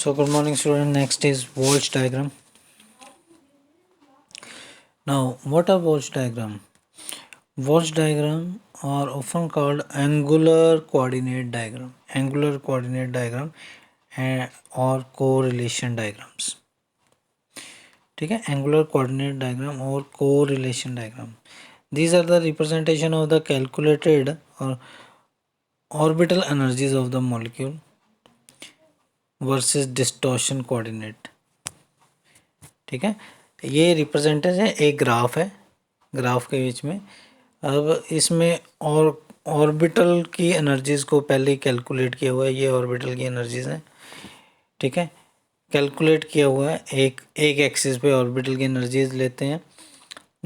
So good morning student. Next is Walsh diagram. Now what are Walsh diagram? Walsh diagram are often called angular coordinate diagram, or correlation diagrams. ठीक है, angular coordinate diagram or correlation diagram. These are the representation of the calculated or orbital energies of the molecule versus distortion coordinate. ठीक है, ये representation है, एक graph है, graph के बीच में अब इसमें और ऑर्बिटल की एनर्जीज़ को पहले ही कैलकुलेट किया हुआ है। ये ऑर्बिटल की एनर्जीज़ हैं, ठीक है, कैलकुलेट किया हुआ है। एक एक्सिस पे ऑर्बिटल की एनर्जीज़ लेते हैं,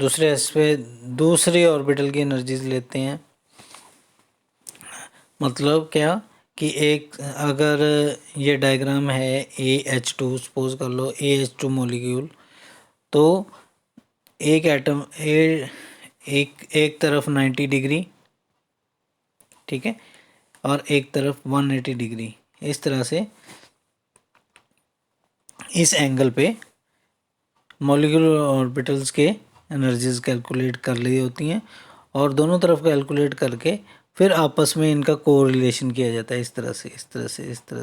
दूसरे एक्सिस पे दूसरी ऑर्बिटल की एनर्जीज़ लेते हैं। मतलब क्या कि एक अगर ये डायग्राम है AH2, सपोज कर लो AH2 मॉलिक्यूल, तो एक एटम एक तरफ 90 डिग्री, ठीक है, और एक तरफ 180 डिग्री, इस तरह से इस एंगल पे मॉलिक्यूलर ऑर्बिटल्स के एनर्जीज कैलकुलेट कर ली होती हैं और दोनों तरफ कैलकुलेट करके फिर आपस में इनका कोरिलेशन किया जाता है। इस तरह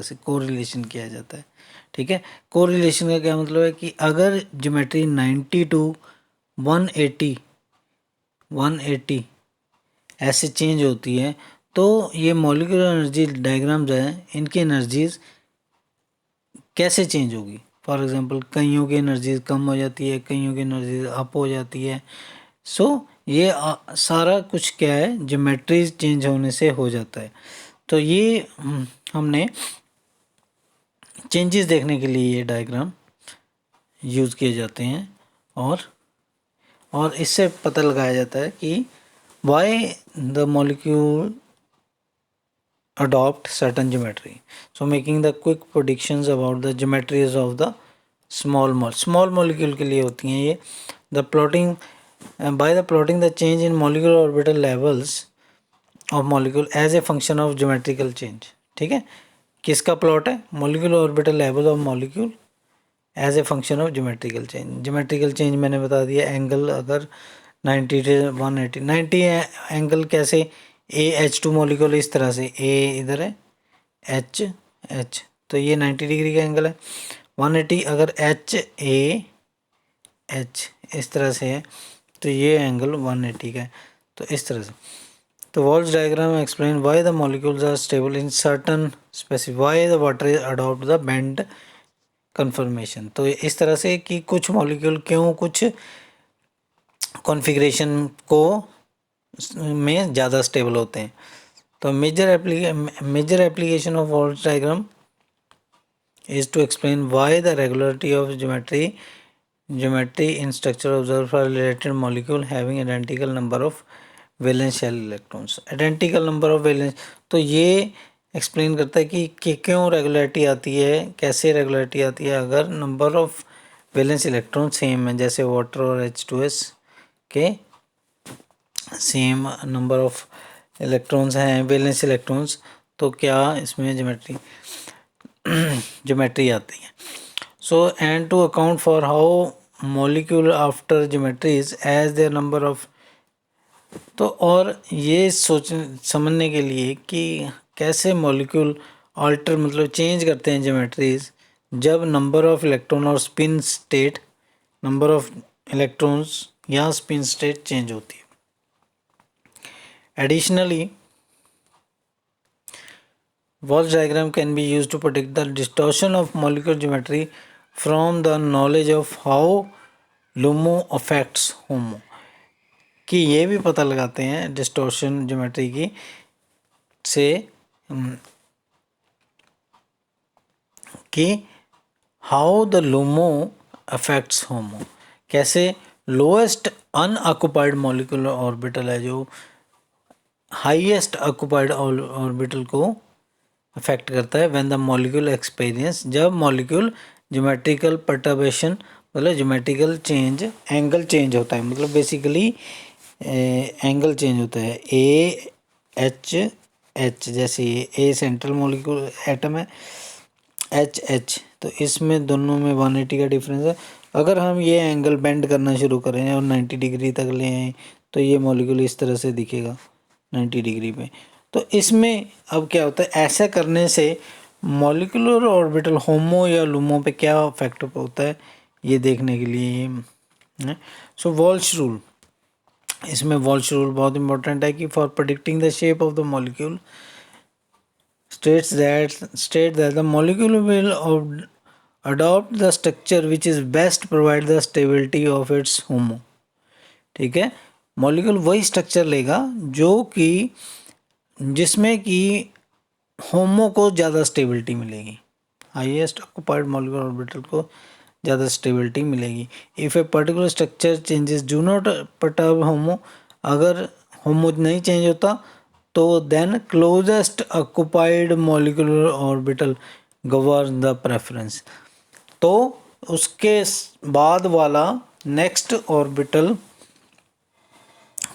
से कोरिलेशन किया जाता है, ठीक है। कोरिलेशन का क्या मतलब है कि अगर ज्योमेट्री 90 टू 180 ऐसे चेंज होती है तो ये मॉलिक्यूलर एनर्जी डायग्राम जो है, इनकी एनर्जीज कैसे चेंज होगी। फॉर एग्जांपल कईयों की एनर्जीज कम हो जाती है, कईयों की एनर्जीज अप हो जाती है। सो ये सारा कुछ क्या है, ज्योमेट्रीज चेंज होने से हो जाता है। तो ये हमने चेंजेस देखने के लिए ये डायग्राम यूज़ किए जाते हैं और इससे पता लगाया जाता है कि why the molecule adopt certain geometry, so making the quick predictions about the geometries of the small molecule के लिए होती हैं ये। the plotting by the plotting the change in molecular orbital levels of molecule as a function of geometrical change, ठीक है। किसका plot है, molecular orbital level of molecule as a function of geometrical change। geometrical change मैंने बता दिया, angle अगर 90 से 180 angle कैसे, AH2 मॉलिक्यूल इस तरह से, A इधर है, H तो ये 90 डिग्री का एंगल है। 180 अगर HAH इस तरह से है तो ये एंगल 180 का है। तो इस तरह से, तो Walsh diagram explain why the molecules are stable in certain specific, why the water adopt the bend conformation. तो इस तरह से कि कुछ मॉलिक्यूल क्यों कुछ कॉन्फ़िगरेशन को में ज़्यादा स्टेबल होते हैं। तो major application of Walsh diagram is to explain why the regularity of geometry in structure observed for related molecule having identical number of valence shell electrons, identical number of valence। तो ये explain करता है कि क्यों regularity आती है, कैसे regularity आती है अगर number of valence electron same है, जैसे वाटर और H2S के सेम नंबर ऑफ इलेक्ट्रॉन्स हैं, वैलेंस इलेक्ट्रॉन्स, तो क्या इसमें ज्योमेट्री आती है। So and to account for how molecule after geometries as their number of, तो और ये समझने के लिए कि कैसे मॉलिक्यूल अल्टर मतलब चेंज करते हैं ज्योमेट्रीज जब नंबर ऑफ इलेक्ट्रॉन और spin state, number of electrons या स्पिन स्टेट चेंज होती है। Additionally, Walsh diagram can be used to predict the distortion of molecular geometry from the knowledge of how LUMO affects HOMO। कि ये भी पता लगाते हैं डिस्टॉर्शन ज्योमेट्री की से कि how the LUMO affects HOMO, कैसे लोएस्ट अनऑक्युपाइड मॉलिक्यूलर ऑर्बिटल है जो हाईएस्ट ऑक्युपाइड ऑर्बिटल को अफेक्ट करता है। व्हेन द मॉलिक्यूल एक्सपीरियंस, जब मॉलिक्यूल ज्योमेट्रिकल परटर्बेशन मतलब ज्योमेट्रिकल चेंज, एंगल चेंज होता है, मतलब बेसिकली एंगल चेंज होता है। AH जैसे A सेंट्रल मॉलिक्यूल एटम है, HH, तो इसमें दोनों में 180 का डिफरेंस है। अगर हम ये एंगल बेंड करना शुरू करें और 90 डिग्री तक ले आए तो ये मॉलिक्यूल इस तरह से दिखेगा 90 डिग्री पे। तो इसमें अब क्या होता है, ऐसा करने से मॉलिक्यूलर ऑर्बिटल होमो या लूमो पे क्या इफेक्ट होता है ये देखने के लिए है। सो वॉल्श रूल, इसमें वॉल्श रूल बहुत इंपॉर्टेंट है कि for predicting the shape of the molecule state that the molecule will adopt the structure which is best provide the stability of its homo। ठीक है, मॉलिक्यूल वही स्ट्रक्चर लेगा जो कि जिसमें कि होमो को ज़्यादा स्टेबिलिटी मिलेगी, हाईएस्ट ऑक्यूपाइड मॉलिक्यूलर ऑर्बिटल को ज़्यादा स्टेबिलिटी मिलेगी। If a particular structure changes do not perturb HOMO, अगर होमो नहीं चेंज होता तो then closest occupied molecular orbital govern the preference, तो उसके बाद वाला नेक्स्ट ऑर्बिटल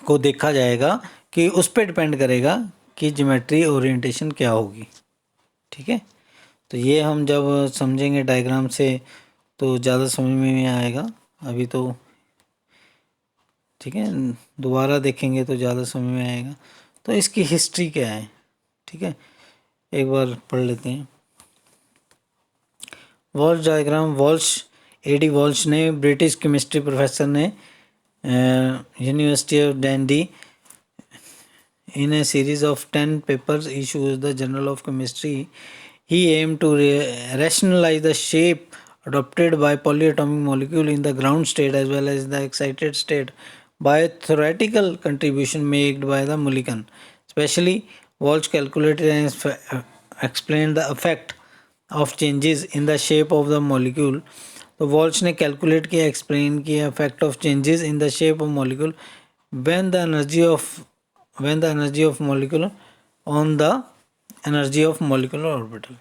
को देखा जाएगा कि उस पर डिपेंड करेगा कि ज्योमेट्री ओरिएंटेशन क्या होगी। ठीक है, तो ये हम जब समझेंगे डायग्राम से तो ज़्यादा समझ में आएगा, अभी तो ठीक है दोबारा देखेंगे तो ज़्यादा समझ में आएगा। तो इसकी हिस्ट्री क्या है, ठीक है, एक बार पढ़ लेते हैं। Walsh diagram, Walsh A D Walsh ने, ब्रिटिश केमिस्ट्री प्रोफेसर ने, university of Dundee, in a series of 10 papers issued the Journal of Chemistry, he aimed to rationalize the shape adopted by polyatomic molecule in the ground state as well as the excited state by theoretical contribution made by the Mulliken. Especially, Walsh calculated and explained the effect of changes in the shape of the molecule. तो Walsh ने calculate किया, explain किया effect of changes in the shape of molecule when the energy of molecule on the energy of molecular orbital।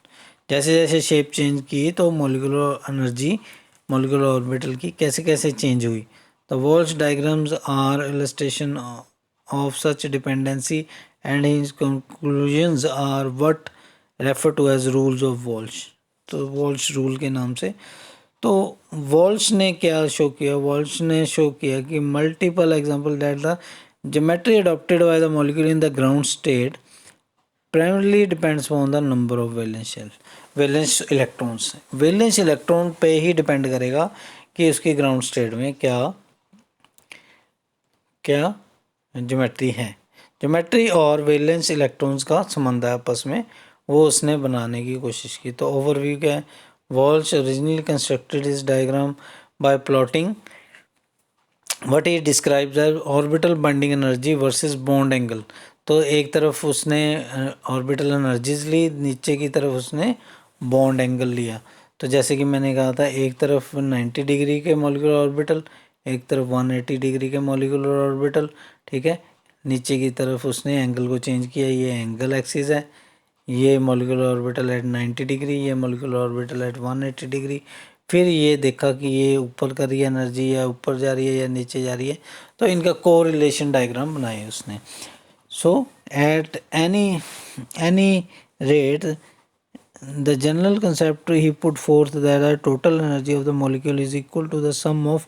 जैसे जैसे shape change की तो molecular energy molecular orbital की कैसे कैसे चेंज हुई। The Walsh diagrams are illustration of such dependency and his conclusions are what refer to as rules of Walsh. तो Walsh rule के नाम से, तो वॉल्श ने क्या शो किया, वॉल्श ने शो किया कि multiple example that the geometry adopted by the molecule in the ground state primarily depends on the number of valence electrons. Valence electron पे ही डिपेंड करेगा कि उसकी ग्राउंड स्टेट में क्या क्या ज्योमेट्री है। ज्योमेट्री और वैलेंस इलेक्ट्रॉन्स का संबंध है आपस में, वो उसने बनाने की कोशिश की। तो ओवरव्यू क्या है, Walsh originally constructed his diagram by plotting what he describes as orbital binding energy versus bond angle. तो एक तरफ उसने ऑर्बिटल एनर्जीज ली, नीचे की तरफ उसने बॉन्ड एंगल लिया। तो जैसे कि मैंने कहा था, एक तरफ 90 डिग्री के मॉलिक्यूलर ऑर्बिटल, एक तरफ 180 डिग्री के मॉलिक्यूलर ऑर्बिटल। ठीक है, नीचे की तरफ उसने एंगल को चेंज किया, ये एंगल एक्सिस है, ये मॉलिक्यूलर ऑर्बिटल एट 90 डिग्री, ये मॉलिक्यूलर ऑर्बिटल एट 180 डिग्री। फिर ये देखा कि ये ऊपर कर रही है एनर्जी या ऊपर जा रही है या नीचे जा रही है, तो इनका कोरिलेशन डायग्राम बनाए उसने। So at any rate the general concept he put forth that the total energy of the molecule is equal to the sum of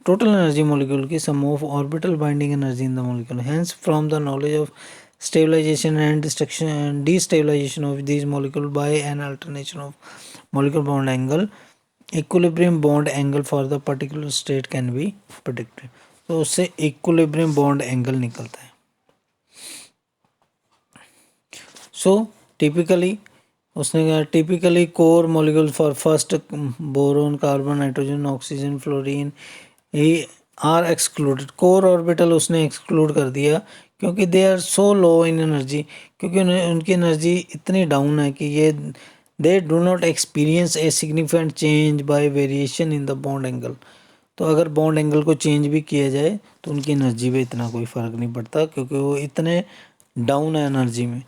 total energy molecule की sum of orbital binding energy in the molecule। Hence from the knowledge of stabilization and destruction and destabilization of these molecule by an alternation of molecule bond angle, equilibrium bond angle for the particular state can be predicted। तो उससे equilibrium bond angle निकलता है। सो typically उसने कहा typically core molecule for first boron carbon nitrogen oxygen fluorine he are excluded. Core orbital उसने exclude कर दिया क्योंकि they are so low in energy, क्योंकि उनकी एनर्जी इतनी डाउन है कि ये they do not experience a significant change bye variation in the bond angle. तो अगर बॉन्ड एंगल को चेंज भी किया जाए तो उनकी एनर्जी पे इतना कोई फ़र्क नहीं पड़ता, क्योंकि वो इतने डाउन है एनर्जी में।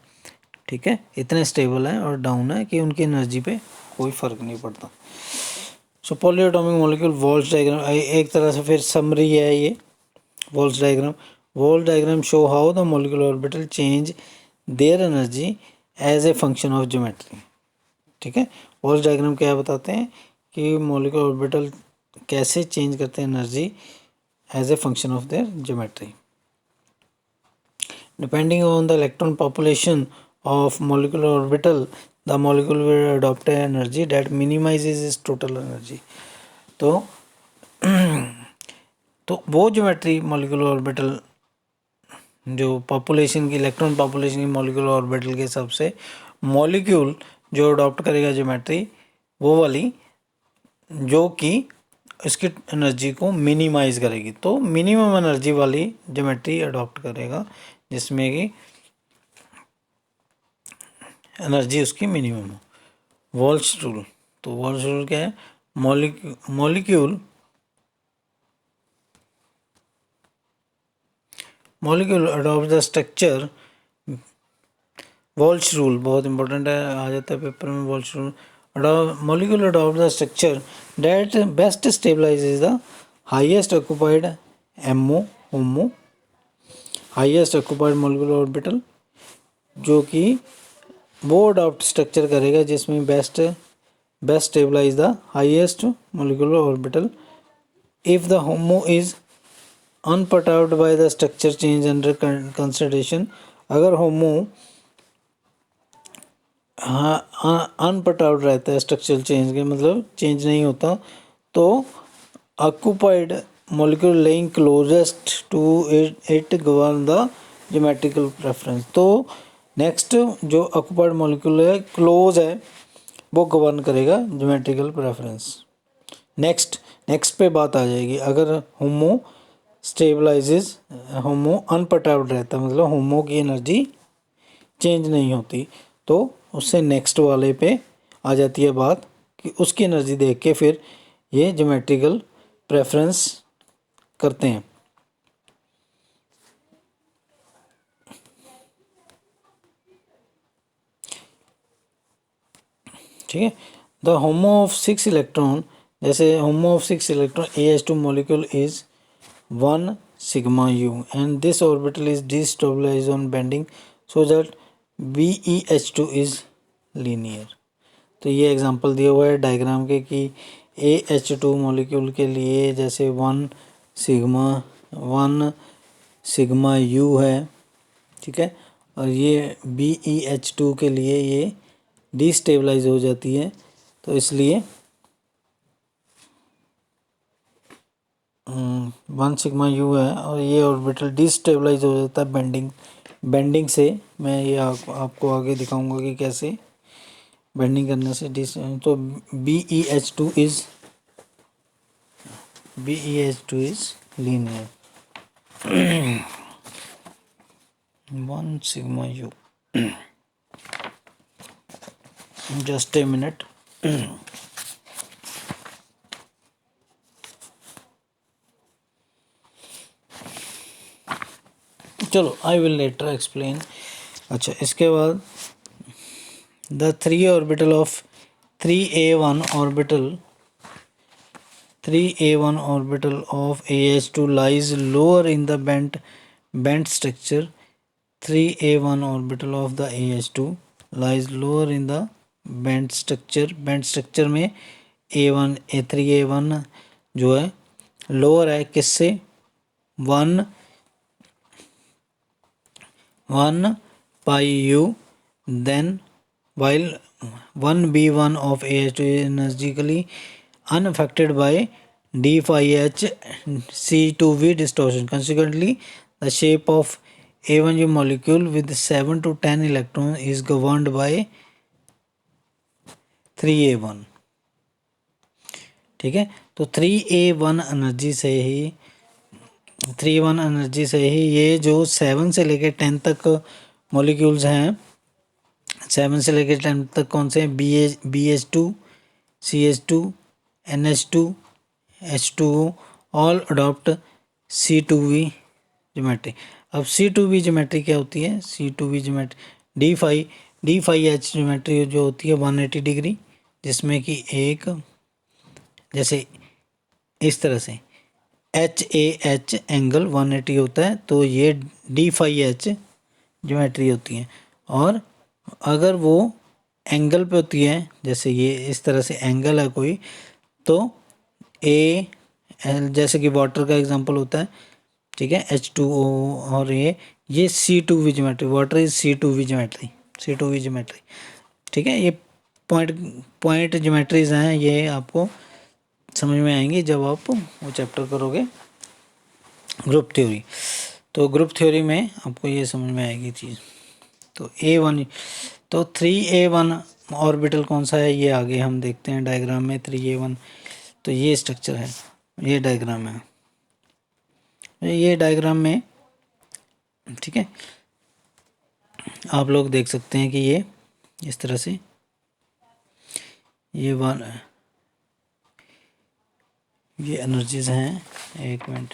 ठीक है, इतने स्टेबल है और डाउन है कि उनकी एनर्जी पे कोई फ़र्क नहीं पड़ता। So polyatomic molecule Walsh diagram एक तरह से फिर समरी है ये Walsh diagram. Walsh diagram show how the molecule orbital change their energy as a function of geometry. ठीक है। वॉल्स डायग्राम क्या बताते हैं कि मॉलिक्यूलर ऑर्बिटल कैसे चेंज करते हैं energy as a function of their geometry. Depending on the electron population of molecular orbital, the molecule will adopt an energy that minimizes its total energy. तो वो geometry molecular orbital जो population की electron population की molecular orbital के हिसाब से molecule जो adopt करेगा ज्योमेट्री वो वाली जो कि इसकी एनर्जी को मिनिमाइज करेगी, तो मिनिमम एनर्जी वाली ज्योमेट्री अडॉप्ट करेगा जिसमें कि एनर्जी उसकी मिनिमम हो। वॉल्स रूल, तो वॉल्स रूल क्या है, molecule adopt the structure. Walls rule बहुत इंपॉर्टेंट है, आ जाता है पेपर में। Walls rule, molecule adopt the structure that best stabilizes the highest occupied HOMO highest occupied molecular orbital, जो कि वो अडॉप्ट स्ट्रक्चर करेगा जिसमें best stabilize the highest molecular orbital if the HOMO is unperturbed by the structure change under consideration. अगर HOMO unperturbed रहता है structural change के, मतलब चेंज नहीं होता, तो occupied molecule lying closest to it govern the geometrical preference. तो next जो ऑक्यूपाइड मॉलिक्यूल है क्लोज है वो गवर्न करेगा ज्योमेट्रिकल प्रेफरेंस। नेक्स्ट पे बात आ जाएगी। अगर होमो स्टेबलाइजेज, होमो अनपर्टर्ब्ड रहता है मतलब होमो की एनर्जी चेंज नहीं होती, तो उससे नेक्स्ट वाले पे आ जाती है बात कि उसकी एनर्जी देख के फिर ये ज्योमेट्रिकल प्रेफरेंस करते हैं। ठीक है। द होमो ऑफ 6 इलेक्ट्रॉन, जैसे HOMO of 6 electron AH2 molecule is 1 sigma u and this orbital is destabilized on bending so that BeH2 is linear। तो ये एग्जांपल दिया हुआ है डायग्राम के कि AH2 मॉलिक्यूल के लिए जैसे 1 सिग्मा u है, ठीक है, और ये BeH2 के लिए ये डिस्टेबलाइज हो जाती है, तो इसलिए 1 सिग्मा u है और ये ऑर्बिटल डिस्टेबलाइज हो जाता है बेंडिंग से। मैं ये आपको आगे दिखाऊंगा कि कैसे बेंडिंग करने से तो BeH2 is linear. 1 sigma u, just a minute। चलो आई विल लेटर एक्सप्लेन। अच्छा, इसके बाद the 3 orbital of 3a1 orbital of AH2 lies lower in the bent structure। 3a1 orbital of the AH2 lies lower in the bent structure में A1 3a1 जो है lower है किससे, 1 pi u, then while 1b1 of AH2 is energically unaffected by d phi h C2v distortion। Consequently, the shape of A1 molecule with 7 to 10 electrons is governed by 3a1। ठीक है, तो 3a1 energy से ही ये जो 7 से लेकर 10 तक molecules हैं, 7 से लेकर 10 तक कौन से हैं, BH2, CH2, NH2, H2O all adopt C2v geometry. अब C2v ज्योमेट्री क्या होती है, C2v geometry D phi H geometry जो होती है 180 डिग्री, जिसमें कि एक जैसे इस तरह से HAH एंगल 180 होता है, तो ये D phi H ज्योमेट्री होती है। और अगर वो एंगल पे होती है, जैसे ये इस तरह से एंगल है कोई, तो ए एल, जैसे कि वाटर का एग्जांपल होता है, ठीक है, H2O, और ये C2V geometry, water is C2V geometry, C2V geometry, ठीक है। ये पॉइंट ज्योमेट्रीज हैं, ये आपको समझ में आएंगी जब आप वो चैप्टर करोगे ग्रुप थ्योरी। तो ग्रुप थ्योरी में आपको ये समझ में आएगी चीज़। तो A1, तो 3A1 ऑर्बिटल कौन सा है, ये आगे हम देखते हैं डायग्राम में। 3A1, तो ये स्ट्रक्चर है, ये डायग्राम है, ये डायग्राम में, ठीक है, आप लोग देख सकते हैं कि ये इस तरह से ये ये एनर्जीज हैं। एक मिनट,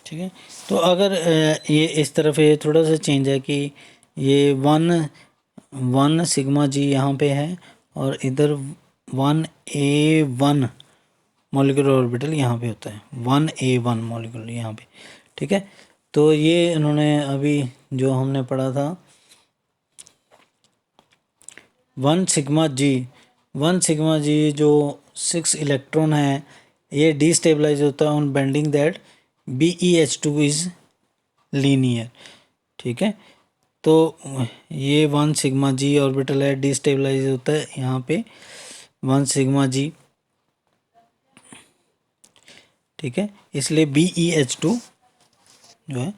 ठीक है। तो अगर ये इस तरफ ये थोड़ा सा चेंज है कि ये 1 सिग्मा जी यहाँ पे है, और इधर 1A1 मॉलिक्यूलर ऑर्बिटल यहाँ पे होता है, 1A1 मॉलिक्यूलर यहाँ पे, ठीक है। तो ये इन्होंने अभी जो हमने पढ़ा था 1 सिग्मा जी जो 6 इलेक्ट्रॉन है, ये डिस्टेबलाइज होता है on bending that BeH2 is linear, ठीक है। तो ये 1 सिग्मा जी ऑर्बिटल है, डिस्टेबलाइज होता है यहाँ पे 1 सिग्मा जी, ठीक है, इसलिए BeH2 जो है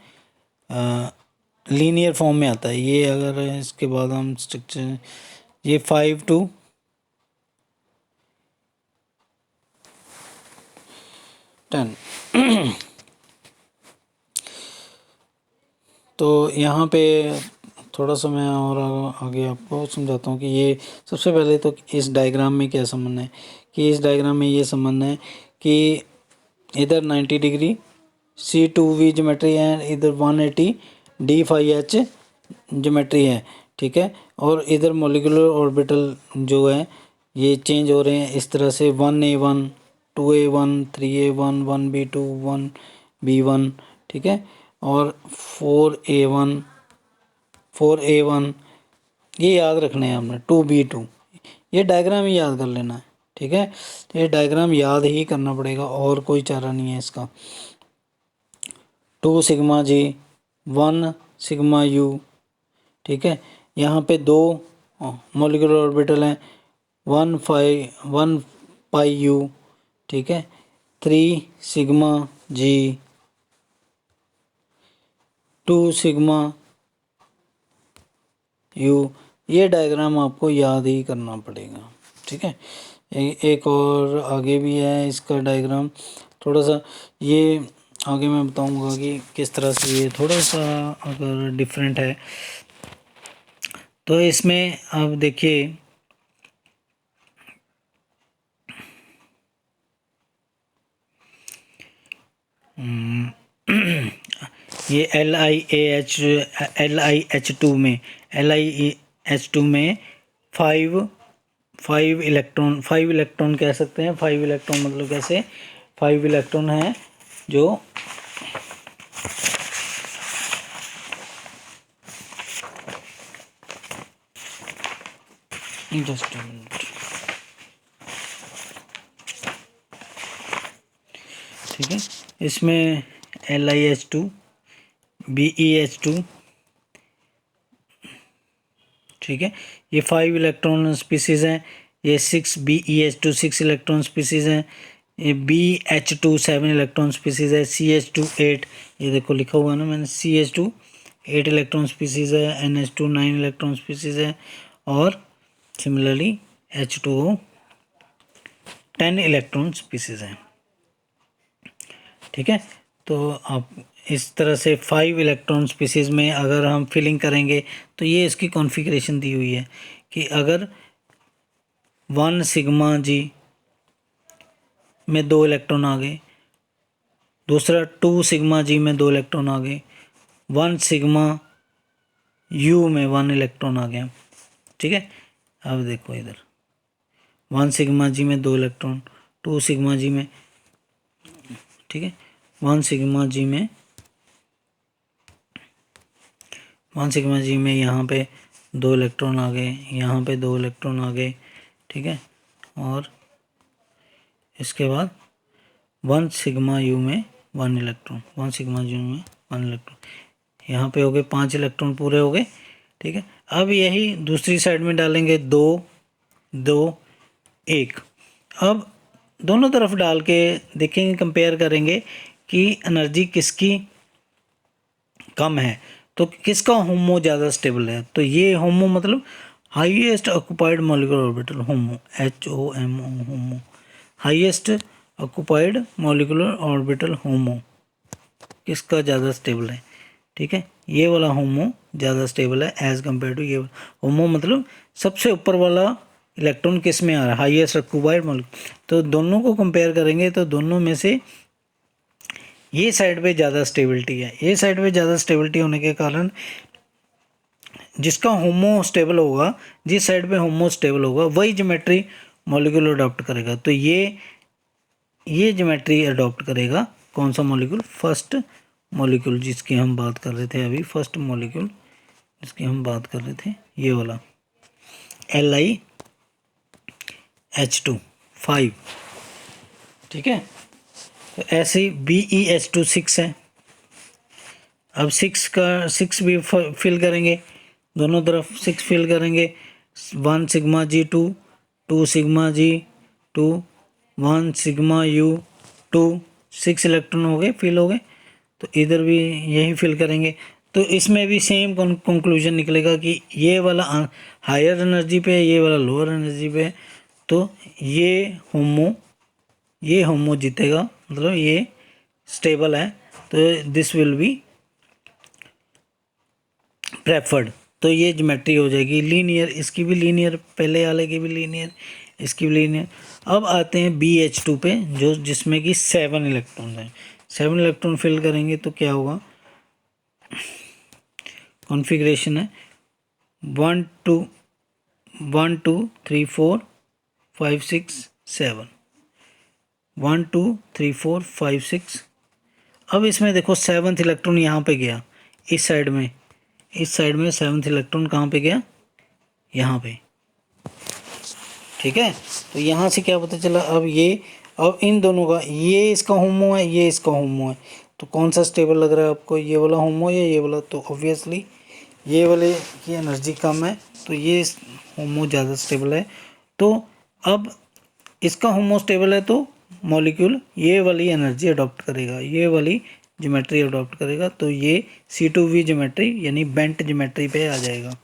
लीनियर फॉर्म में आता है। ये अगर इसके बाद हम स्ट्रक्चर, ये 5 to 10 तो यहाँ पे थोड़ा सा मैं और आगे आपको समझाता हूँ कि ये सबसे पहले तो इस डायग्राम में क्या संबंध है, कि इस डायग्राम में ये संबंध है कि इधर 90 डिग्री C2V ज्योमेट्री है, इधर 180 D5H ज्योमेट्री है, ठीक है। और इधर मोलिकुलर ऑर्बिटल जो है ये चेंज हो रहे हैं इस तरह से, 1A1 2A1 3A1 1B2 1B1, ठीक है, और 4A1 ये याद रखने हैं हमने, 2B2, ये डायग्राम ही याद कर लेना है, ठीक है। तो ये डायग्राम याद ही करना पड़ेगा, और कोई चारा नहीं है इसका। 2 सिग्मा जी 1 सिग्मा U, ठीक है। यहाँ पे 2 मॉलिक्यूलर ऑर्बिटल हैं, 1 पाई U, ठीक है। 3 सिग्मा G 2 सिग्मा U, ये डायग्राम आपको याद ही करना पड़ेगा, ठीक है। एक और आगे भी है इसका डायग्राम, थोड़ा सा ये आगे मैं बताऊंगा कि किस तरह से ये थोड़ा सा अगर डिफरेंट है। तो इसमें आप देखिए ये LiH2 में LiH2 में 5 इलेक्ट्रॉन कह सकते हैं। 5 इलेक्ट्रॉन मतलब कैसे, 5 इलेक्ट्रॉन है जो जस्ट अ मिनट, ठीक है। इसमें LiH2 BeH2, ठीक है, ये 5 इलेक्ट्रॉन स्पीसीज हैं। ये 6BeH2 6 इलेक्ट्रॉन स्पीसीज हैं। ये BH2 7 इलेक्ट्रॉन स्पीसीज है। CH2 8, ये देखो लिखा हुआ है ना मैंने, CH2 8 इलेक्ट्रॉन स्पीसीज है। NH2 9 इलेक्ट्रॉन स्पीसीज है, और सिमिलरली H2O 10 इलेक्ट्रॉन स्पीसीज है, ठीक है। तो आप इस तरह से 5 इलेक्ट्रॉन स्पीसीज में अगर हम फिलिंग करेंगे तो ये इसकी कॉन्फ़िगरेशन दी हुई है कि अगर 1 सिग्मा जी में 2 इलेक्ट्रॉन आ गए, दूसरा 2 सिग्मा जी में 2 इलेक्ट्रॉन आ गए, 1 सिग्मा यू में 1 इलेक्ट्रॉन आ गया, ठीक है। अब देखो इधर 1 सिग्मा जी में 2 इलेक्ट्रॉन, 2 सिग्मा जी में, ठीक है, 1 सिग्मा जी में, 1 सिग्मा जी में यहाँ पे 2 इलेक्ट्रॉन आ गए, यहाँ पे 2 इलेक्ट्रॉन आ गए, ठीक है। और इसके बाद 1 सिग्मा यू में 1 इलेक्ट्रॉन, 1 सिग्मा यू में 1 इलेक्ट्रॉन, यहाँ पे हो गए 5 इलेक्ट्रॉन पूरे हो गए, ठीक है। अब यही दूसरी साइड में डालेंगे 2 2 1। अब दोनों तरफ डाल के देखेंगे, कंपेयर करेंगे कि एनर्जी किसकी कम है, तो किसका होमो ज़्यादा स्टेबल है। तो ये होमो मतलब हाईएस्ट ऑक्युपाइड मॉलिक्यूलर ऑर्बिटल, होमो, HOMO, होमो, हाईएस्ट ऑक्युपाइड मॉलिक्यूलर ऑर्बिटल होमो किसका ज़्यादा स्टेबल है, ठीक है। ये वाला होमो ज़्यादा स्टेबल है एज़ कम्पेयर टू ये होमो, मतलब सबसे ऊपर वाला इलेक्ट्रॉन किस में आ रहा है, हाईएस्ट ऑक्युपाइड मॉलिक्यूल। तो दोनों को कंपेयर करेंगे तो दोनों में से ये साइड पे ज़्यादा स्टेबिलिटी है। ये साइड पे ज़्यादा स्टेबिलिटी होने के कारण जिसका होमो स्टेबल होगा, जिस साइड पे होमो स्टेबल होगा वही ज्योमेट्री मॉलिक्यूल अडॉप्ट करेगा। तो ये ज्योमेट्री अडॉप्ट करेगा कौन सा मॉलिक्यूल, फर्स्ट मॉलिक्यूल जिसकी हम बात कर रहे थे अभी, फर्स्ट मॉलिक्यूल जिसकी हम बात कर रहे थे, ये वाला LiH2 5, ठीक है। तो ऐसे ही BeH2 6 है। अब 6 भी फिल करेंगे, दोनों तरफ 6 फिल करेंगे, 1 sigma G2, 2 sigma G2, 1 sigma U2, 6 electron हो गए, फिल हो गए। तो इधर भी यही फिल करेंगे। तो इसमें भी सेम कंक्लूजन निकलेगा कि ये वाला हायर एनर्जी पे है, ये वाला लोअर एनर्जी पे है। तो ये होमो जीतेगा, मतलब ये स्टेबल है, तो दिस विल बी प्रेफर्ड। तो ये ज्योमेट्री हो जाएगी लीनियर, इसकी भी लीनियर, पहले वाले की भी लीनियर, इसकी भी लीनियर। अब आते हैं BH2 पे, जो जिसमें कि 7 इलेक्ट्रॉन हैं। 7 इलेक्ट्रॉन फिल करेंगे तो क्या होगा, कॉन्फ़िगरेशन है 1 2 1 2 3 4 5 6 7, 1 2 3 4 5 6। अब इसमें देखो 7th इलेक्ट्रॉन यहाँ पे गया, इस साइड में 7th इलेक्ट्रॉन कहाँ पे गया, यहाँ पे, ठीक है। तो यहाँ से क्या पता चला, अब इन दोनों का, ये इसका होमो है, ये इसका होमो है, तो कौन सा स्टेबल लग रहा है आपको, ये वाला होमो या ये वाला। तो ऑब्वियसली ये वाले की एनर्जी कम है, तो ये होमो ज़्यादा स्टेबल है। तो अब इसका होमो स्टेबल है तो मॉलिक्यूल ये वाली एनर्जी अडॉप्ट करेगा, ये वाली ज्योमेट्री अडॉप्ट करेगा। तो ये C2V ज्योमेट्री यानी बेंट ज्योमेट्री पे आ जाएगा।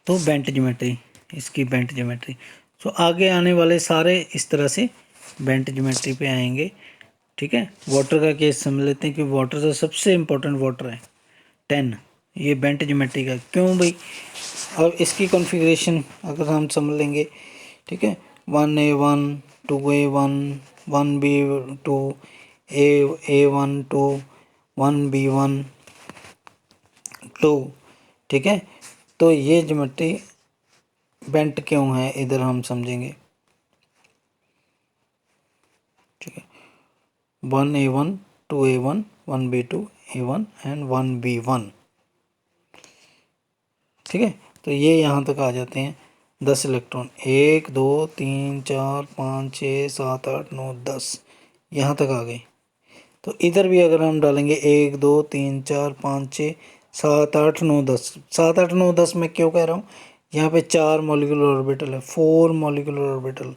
तो बेंट ज्योमेट्री, इसकी बेंट ज्योमेट्री। सो आगे आने वाले सारे इस तरह से बेंट ज्योमेट्री पे आएंगे, ठीक है। वाटर का केस समझ लेते हैं कि वाटर तो सबसे इम्पोर्टेंट वाटर है 10, ये बेंट ज्योमेट्री का क्यों भाई। अब इसकी कॉन्फ़िगरेशन अगर हम समझ लेंगे, ठीक है, 1A1 2A1 1B2 A1 2 1B1 2, ठीक है। तो ये ज्योमेट्री बेंट क्यों है इधर हम समझेंगे, ठीक है। 1A1 2A1 1B2 A1 and 1B1, ठीक है। तो ये यहाँ तक आ जाते हैं 10 इलेक्ट्रॉन, 1 2 3 4 5 6 7 8 9 10, यहाँ तक आ गए। तो इधर भी अगर हम डालेंगे 1 2 3 4 5 6 7 8 9 10, 7 8 9 10 में क्यों कह रहा हूँ, यहाँ पे 4 मॉलिक्यूलर ऑर्बिटल है, 4 molecular orbital,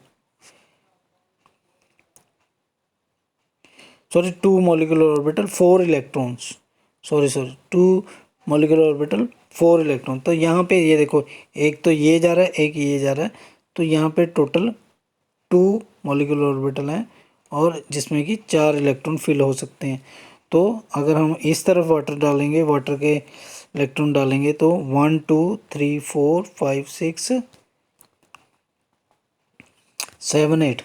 sorry 2 molecular orbital 4 electrons, sorry 2 molecular orbital 4 electron. तो यहाँ पे ये देखो, एक तो ये जा रहा है, एक ये जा रहा है, तो यहाँ पे टोटल 2 मॉलिक्यूलर ऑर्बिटल हैं और जिसमें कि 4 इलेक्ट्रॉन फिल हो सकते हैं। तो अगर हम इस तरफ वाटर डालेंगे, वाटर के इलेक्ट्रॉन डालेंगे तो 1 2 3 4 5 6 7 8,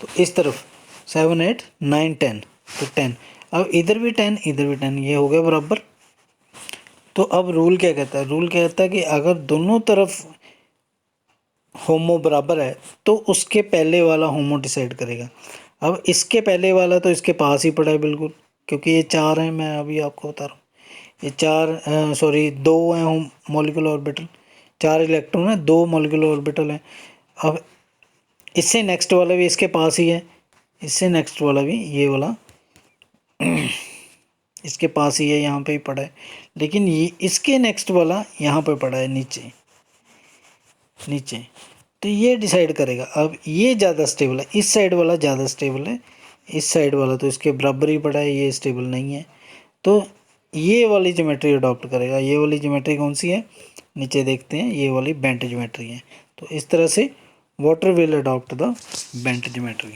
तो इस तरफ 7 8 9 10, तो 10। अब इधर भी 10 इधर भी 10, ये हो गया बराबर। तो अब रूल क्या कहता है, रूल कहता है कि अगर दोनों तरफ होमो बराबर है तो उसके पहले वाला होमो डिसाइड करेगा। अब इसके पहले वाला तो इसके पास ही पड़ा है बिल्कुल, क्योंकि ये 4 हैं, मैं अभी आपको बता रहा हूँ, ये 4 सॉरी 2 हैं मॉलिक्यूलर ऑर्बिटल, 4 इलेक्ट्रॉन है, 2 मॉलिक्यूलर ऑर्बिटल हैं। अब इससे नेक्स्ट वाला भी इसके पास ही है, इससे नेक्स्ट वाला भी ये वाला इसके पास ही है, यहाँ पे ही पड़ा है, लेकिन ये इसके नेक्स्ट वाला यहाँ पे पड़ा है नीचे नीचे। तो ये डिसाइड करेगा। अब ये ज़्यादा स्टेबल है, इस साइड वाला ज़्यादा स्टेबल है, इस साइड वाला तो इसके बराबर ही पड़ा है, ये स्टेबल नहीं है, तो ये वाली ज्योमेट्री अडॉप्ट करेगा। ये वाली ज्योमेट्री कौन सी है, नीचे देखते हैं, ये वाली बेंट ज्योमेट्री है। तो इस तरह से water will adopt the bent geometry.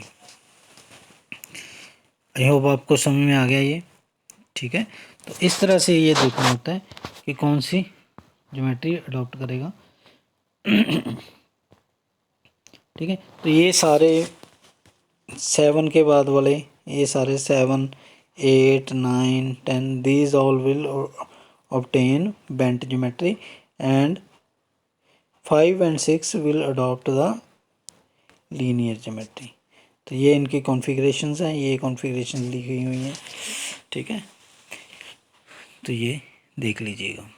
I hope आपको समझ में आ गया ये, ठीक है। तो इस तरह से ये देखना होता है कि कौन सी ज्योमेट्री अडॉप्ट करेगा, ठीक है। तो ये सारे 7 के बाद वाले, ये सारे 7, 8, 9, 10 these all will obtain bent geometry and 5 and 6 will adopt the linear geometry। तो ये इनकी कॉन्फ़िगरेशंस हैं, ये कॉन्फ़िगरेशन लिखी हुई हैं, ठीक है। तो ये देख लीजिएगा।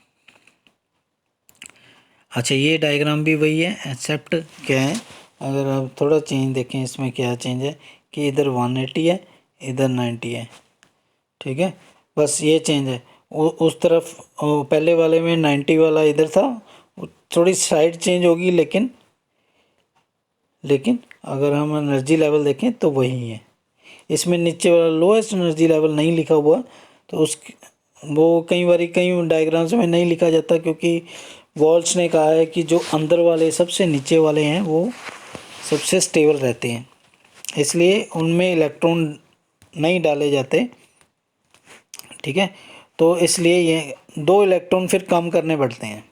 अच्छा, ये डायग्राम भी वही है, एक्सेप्ट क्या है, अगर आप थोड़ा चेंज देखें इसमें क्या चेंज है कि इधर 180 है, इधर 90 है, ठीक है, बस ये चेंज है। उस तरफ पहले वाले में 90 वाला इधर था, थोड़ी साइड चेंज होगी, लेकिन अगर हम एनर्जी लेवल देखें तो वही है। इसमें नीचे वाला लोएस्ट एनर्जी लेवल नहीं लिखा हुआ, तो उस वो कई डायग्राम्स में नहीं लिखा जाता, क्योंकि वॉल्स ने कहा है कि जो अंदर वाले सबसे नीचे वाले हैं वो सबसे स्टेबल रहते हैं, इसलिए उनमें इलेक्ट्रॉन नहीं डाले जाते, ठीक है। तो इसलिए ये 2 इलेक्ट्रॉन फिर कम करने पड़ते हैं,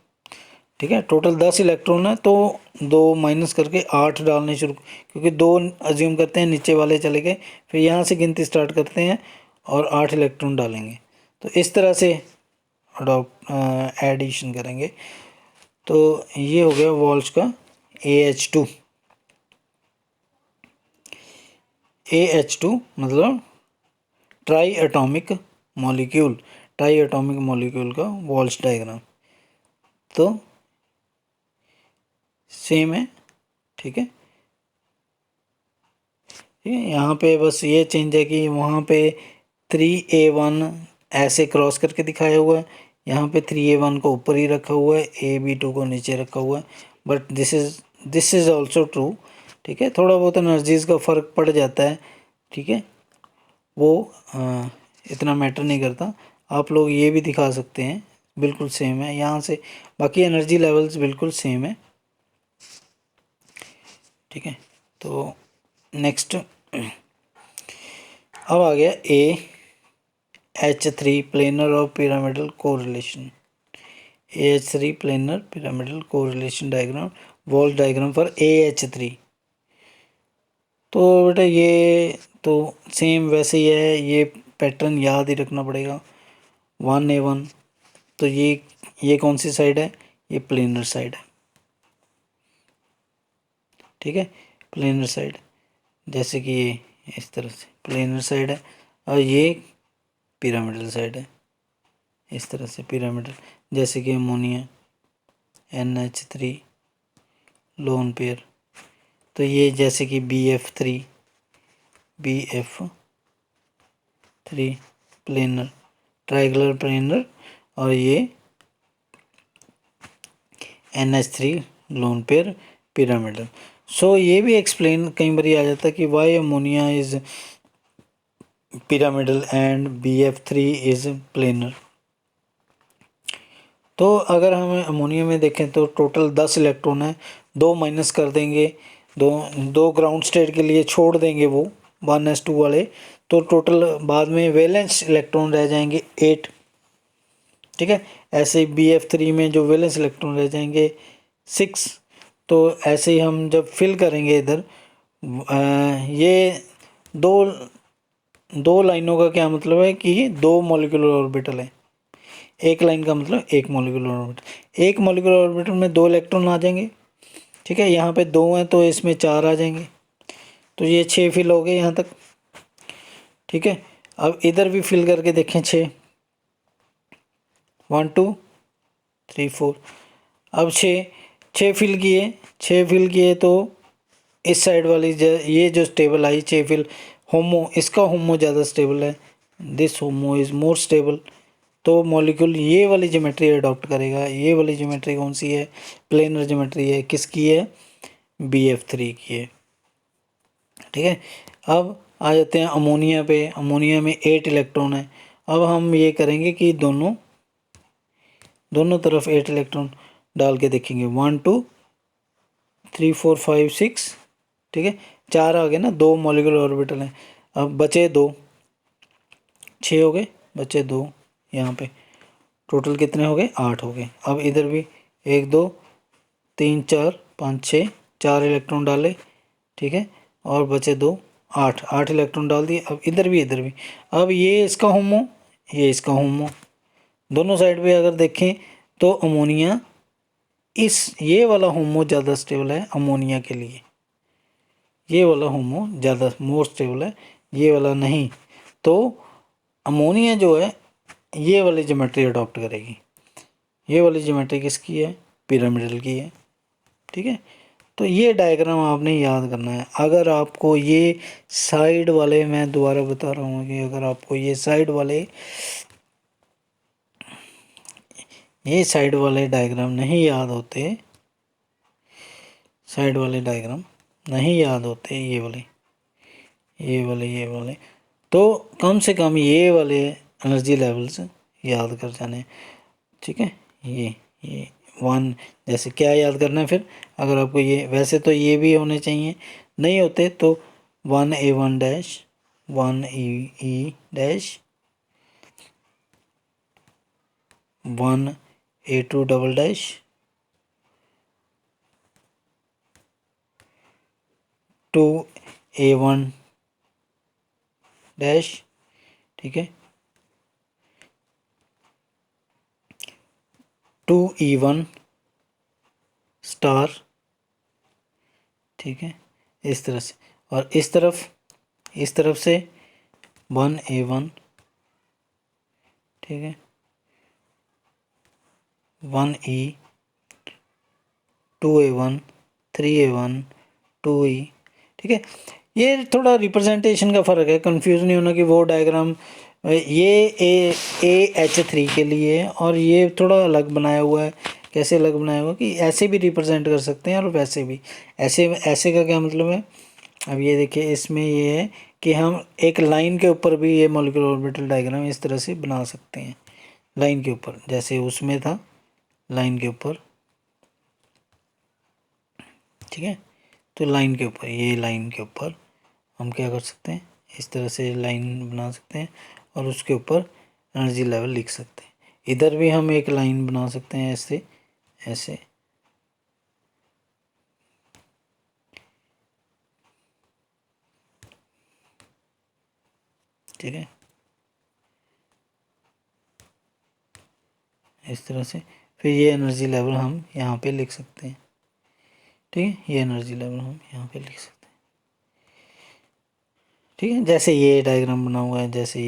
ठीक है। टोटल 10 इलेक्ट्रॉन है तो 2 माइनस करके 8 डालने शुरू, क्योंकि 2 अज्यूम करते हैं नीचे वाले चले गए, फिर यहाँ से गिनती स्टार्ट करते हैं और 8 इलेक्ट्रॉन डालेंगे। तो इस तरह से एडिशन करेंगे। तो ये हो गया वॉल्स का AH2। AH2 मतलब try atomic molecule, try atomic molecule का वॉल्स डायग्राम तो सेम है, ठीक है। ठीक है, यहाँ पे बस ये चेंज है कि वहाँ पे 3A1 ऐसे क्रॉस करके दिखाया हुआ है, यहाँ पे 3A1 को ऊपर ही रखा हुआ है, AB2 को नीचे रखा हुआ है, but this is also true, ठीक है। थोड़ा बहुत एनर्जीज़ का फ़र्क पड़ जाता है, ठीक है, वो इतना मैटर नहीं करता। आप लोग ये भी दिखा सकते हैं, बिल्कुल सेम है यहाँ से, बाकी एनर्जी लेवल्स बिल्कुल सेम है, ठीक है। तो नेक्स्ट अब आ गया AH3 प्लेनर और pyramidal correlation. AH3 planar pyramidal correlation diagram, wall diagram for AH3। तो बेटा ये तो सेम वैसे ही है, ये पैटर्न याद ही रखना पड़ेगा। 1A1 तो ये कौन सी साइड है, ये प्लेनर साइड है, ठीक है, प्लेनर साइड, जैसे कि ये इस तरह से प्लेनर साइड है, और ये पिरामिडल साइड है, इस तरह से पिरामिडल, जैसे कि अमोनिया NH3 लोन पेयर, तो ये जैसे कि BF3 प्लेनर, ट्राइगुलर प्लेनर, और ये NH3 लोन पेयर पिरामिडल। सो ये भी एक्सप्लेन कई बार आ जाता है कि why ammonia is pyramidal and BF3 is planar. तो अगर हम अमोनिया में देखें तो टोटल 10 इलेक्ट्रॉन है, 2 माइनस कर देंगे, दो ग्राउंड स्टेट के लिए छोड़ देंगे वो 1s2 वाले, तो टोटल बाद में वैलेंस इलेक्ट्रॉन रह जाएंगे 8, ठीक है। ऐसे ही BF3 में जो वैलेंस इलेक्ट्रॉन रह जाएंगे 6। तो ऐसे ही हम जब फिल करेंगे इधर ये 2 दो लाइनों का क्या मतलब है कि दो मॉलिक्यूलर ऑर्बिटल है। एक लाइन का मतलब एक मॉलिक्यूलर ऑर्बिटल। एक मॉलिक्यूलर ऑर्बिटल में दो इलेक्ट्रॉन आ जाएंगे, ठीक है। यहाँ पे दो हैं तो इसमें चार आ जाएंगे, तो ये 6 फिल हो गए यहाँ तक, ठीक है। अब इधर भी फिल करके देखें 6, 1 2 3 4। अब 6 फिल किए, 6 फिल किए तो इस साइड वाली ये जो स्टेबल आई 6 फिल होमो, इसका होमो ज़्यादा स्टेबल है, this homo is more stable. तो मॉलिक्यूल ये वाली ज्योमेट्री अडॉप्ट करेगा। ये वाली ज्योमेट्री कौन सी है? प्लेनर ज्योमेट्री है। किसकी है? BF3 की है, ठीक है। अब आ जाते हैं अमोनिया पे। अमोनिया में 8 इलेक्ट्रॉन है। अब हम ये करेंगे कि दोनों तरफ 8 इलेक्ट्रॉन डाल के देखेंगे। 1 2 3 4 5 6, ठीक है। 4 आ गए ना, दो मॉलिक्यूलर ऑर्बिटल हैं। अब बचे दो, 6 हो गए, बचे दो। यहाँ पे टोटल कितने हो गए? 8 हो गए। अब इधर भी 1 2 3 4 5 6, 4 इलेक्ट्रॉन डाले, ठीक है। और बचे दो, 8 इलेक्ट्रॉन डाल दिए। अब इधर भी। अब ये इसका होमो, ये इसका होमो, दोनों साइड पे अगर देखें तो अमोनिया, ये वाला होमो ज़्यादा स्टेबल है अमोनिया के लिए। ये वाला होमो ज़्यादा मोर स्टेबल है, ये वाला नहीं। तो अमोनिया जो है ये वाली ज्योमेट्री अडॉप्ट करेगी। ये वाली ज्योमेट्री किसकी है? पिरामिडल की है, ठीक है। तो ये डायग्राम आपने याद करना है। अगर आपको ये साइड वाले, मैं दोबारा बता रहा हूँ कि अगर आपको ये साइड वाले डायग्राम नहीं याद होते, साइड वाले डायग्राम नहीं याद होते, ये वाले, तो कम से कम ये वाले एनर्जी लेवल्स याद कर जाने, ठीक है। ये 1, जैसे क्या याद करना है फिर? अगर आपको ये, वैसे तो ये भी होने चाहिए, नहीं होते तो 1A1 dash, 1E dash, 1A2 double dash, 2A1 dash, ठीक है, 2E1 स्टार, ठीक है, इस तरह से। और इस तरफ से 1A1, ठीक है, 1E, 2A1, 3A1, 2E, ठीक है। ये थोड़ा रिप्रेजेंटेशन का फ़र्क है, कंफ्यूज नहीं होना कि वो डायग्राम ये AH3 के लिए है और ये थोड़ा अलग बनाया हुआ है। कैसे अलग बनाया हुआ कि ऐसे भी रिप्रेजेंट कर सकते हैं और वैसे भी। ऐसे का क्या मतलब है? अब ये देखिए, इसमें ये है कि हम एक लाइन के ऊपर भी ये मॉलिक्यूलर ऑर्बिटल डायग्राम इस तरह से बना सकते हैं। लाइन के ऊपर, जैसे उसमें था लाइन के ऊपर, ठीक है। तो लाइन के ऊपर, ये लाइन के ऊपर हम क्या कर सकते हैं? इस तरह से लाइन बना सकते हैं और उसके ऊपर एनर्जी लेवल लिख सकते हैं। इधर भी हम एक लाइन बना सकते हैं ऐसे, ठीक है, इस तरह से। फिर ये एनर्जी लेवल हम यहाँ पे लिख सकते हैं, ठीक है। ये एनर्जी लेवल हम यहाँ पे लिख सकते हैं, ठीक है। जैसे ये डायग्राम बना हुआ है, जैसे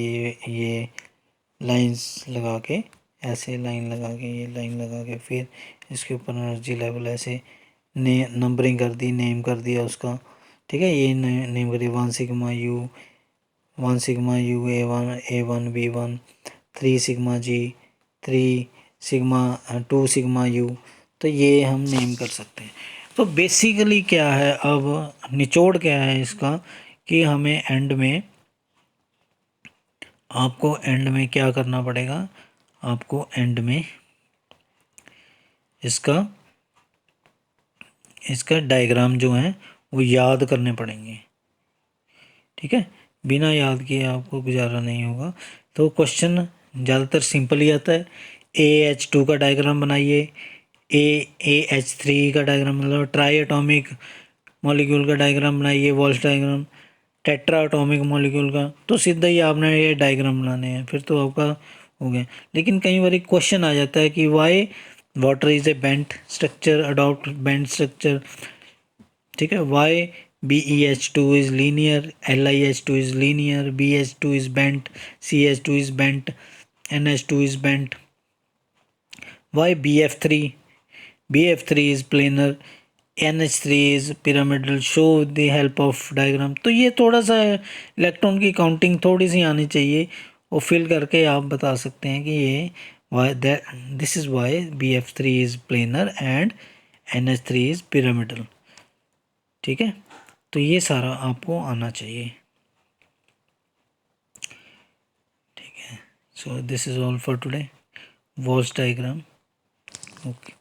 ये लाइंस लगा के, ऐसे लाइन लगा के, ये लाइन लगा के, फिर इसके ऊपर एनर्जी लेवल ऐसे नंबरिंग कर दी, नेम कर दिया उसका, ठीक है। ये नेम करिए 1 sigma you, 1 sigma you A1 B1, 3 sigma G, 3 sigma 2 sigma you. तो ये हम नेम कर सकते हैं। तो बेसिकली क्या है, अब निचोड़ क्या है इसका, कि हमें आपको एंड में क्या करना पड़ेगा? आपको एंड में इसका डायग्राम जो है वो याद करने पड़ेंगे, ठीक है। बिना याद किए आपको गुजारा नहीं होगा। तो क्वेश्चन ज़्यादातर सिंपल ही आता है। AH2 का डायग्राम बनाइए, AH3 का डायग्राम, मतलब ट्राई एटॉमिक मॉलिक्यूल का डायग्राम बनाइए, walls diagram, tetra atomic molecule का, तो सीधा ही आपने ये डायग्राम बनाने हैं, फिर तो आपका हो गया। लेकिन कई बार एक क्वेश्चन आ जाता है कि why water is a bent structure, adopt bent structure, ठीक है। Why BeH2 is linear, LiH2 is linear, BH2 is bent, CH2 is bent, NH2 is bent, why BF3 is planar, NH3 is pyramidal, show the help of diagram। तो ये थोड़ा सा electron की counting थोड़ी सी आनी चाहिए और फिल करके आप बता सकते हैं कि ये why this is why BF3 is planar and NH3 is pyramidal, ठीक है। तो ये सारा आपको आना चाहिए, ठीक है। So this is all for today, watch diagram, okay.